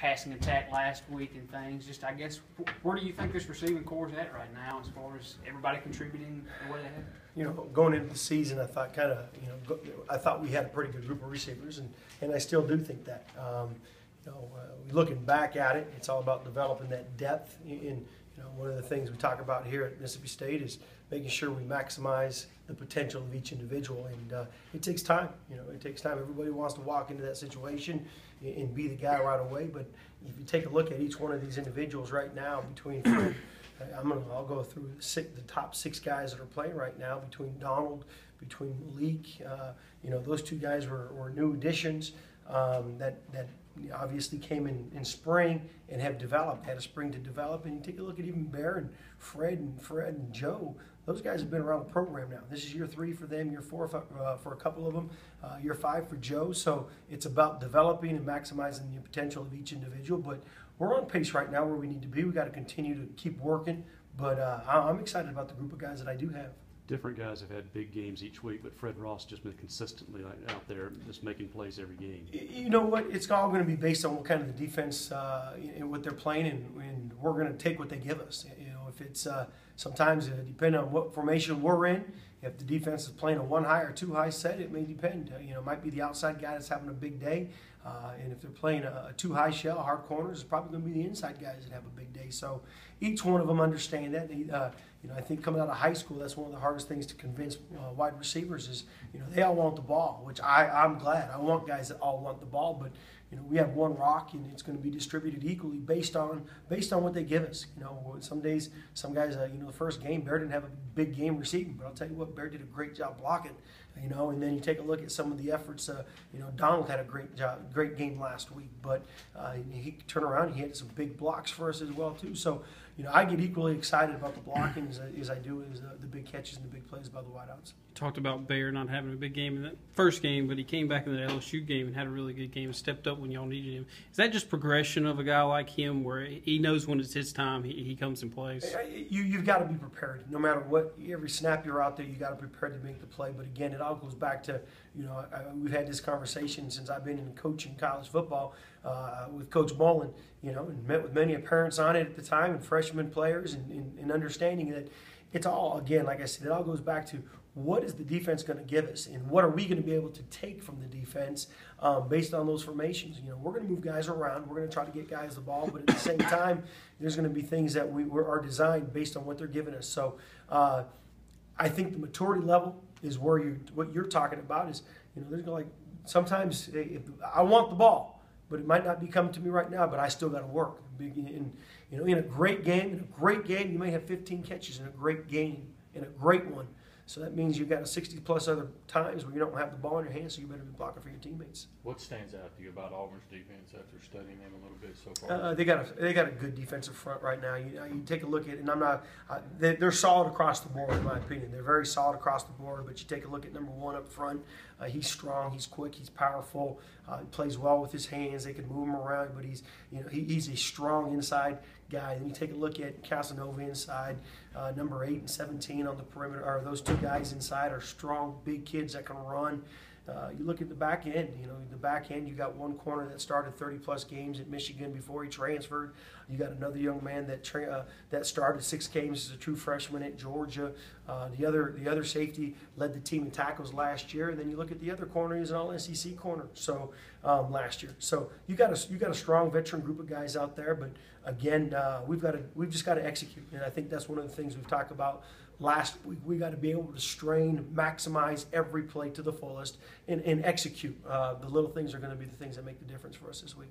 passing attack last week and things. Just, I guess, where do you think this receiving core is at right now as far as everybody contributing the way they have? You know, going into the season, I thought I thought we had a pretty good group of receivers, and I still do think that. Looking back at it, it's all about developing that depth. One of the things we talk about here at Mississippi State is making sure we maximize the potential of each individual, and it takes time. It takes time. Everybody wants to walk into that situation and be the guy right away, but if you take a look at each one of these individuals right now, I'll go through the top 6 guys that are playing right now, between Donald, between Malik. Those 2 guys were new additions that obviously came in spring and have developed, had a spring to develop. And you take a look at even Bear and Fred and Joe. Those guys have been around the program now. This is year 3 for them, year 4 for a couple of them, year 5 for Joe. So it's about developing and maximizing the potential of each individual. But we're on pace right now where we need to be. We got to continue to keep working. But I'm excited about the group of guys that I do have. Different guys have had big games each week, but Fred Ross just been consistently out there, just making plays every game. You know what? It's all going to be based on what kind of the defense and what they're playing, and we're going to take what they give us. If it's sometimes depending on what formation we're in, if the defense is playing a 1 high or 2 high set, it may depend. It might be the outside guy that's having a big day, and if they're playing a 2 high shell, hard corners, it's probably going to be the inside guys that have a big day. So each one of them understand that. I think coming out of high school, that's one of the hardest things to convince wide receivers is, they all want the ball, which I'm glad. I want guys that all want the ball, but we have one rock, and it's going to be distributed equally based on what they give us. Some days, some guys, the first game, Bear didn't have a big game receiving, but I'll tell you what, Bear did a great job blocking. And then you take a look at some of the efforts. Donald had a great game last week, but he turned around. He had some big blocks for us as well too. So, I get equally excited about the blocking as I do as the big catches and the big plays by the wideouts. You talked about Bear not having a big game in that first game, but he came back in the LSU game and had a really good game and stepped up when y'all needed him. Is that just progression of a guy like him where he knows when it's his time, he comes and plays? You've got to be prepared. No matter what, every snap you're out there, you got to be prepared to make the play. But again, it all goes back to, we've had this conversation since I've been in coaching college football with Coach Mullen, and met with many parents on it at the time and freshman players and understanding that it's all, again, like I said, it all goes back to what is the defense going to give us and what are we going to be able to take from the defense based on those formations. We're going to move guys around. We're going to try to get guys the ball, but at the same time, there's going to be things that are designed based on what they're giving us. So I think the maturity level is where what you're talking about is, there's like sometimes if I want the ball, but it might not be coming to me right now, but I still got to work. In a great game, you may have 15 catches in a great game, in a great one. So that means you've got 60-plus other times where you don't have the ball in your hands, so you better be blocking for your teammates. What stands out to you about Auburn's defense after studying them a little bit so far? They got a good defensive front right now. You take a look at it, and they're solid across the board in my opinion. They're very solid across the board. But you take a look at number 1 up front. He's strong, he's quick, he's powerful. He plays well with his hands. They can move him around, but he's a strong inside guy. Then you take a look at Casanova inside, number 8 and 17 on the perimeter. Or those 2 guys inside are strong, big kids that can run. You look at the back end. The back end, you got one corner that started 30-plus games at Michigan before he transferred. You got another young man that started 6 games as a true freshman at Georgia. The other safety led the team in tackles last year. And then you look at the other corner; he's an All-SEC corner. So last year, so you got a strong veteran group of guys out there. But again, we've just got to execute, and I think that's one of the things we've talked about last week. We got to be able to strain, maximize every play to the fullest, and execute. The little things are going to be the things that make the difference for us this week.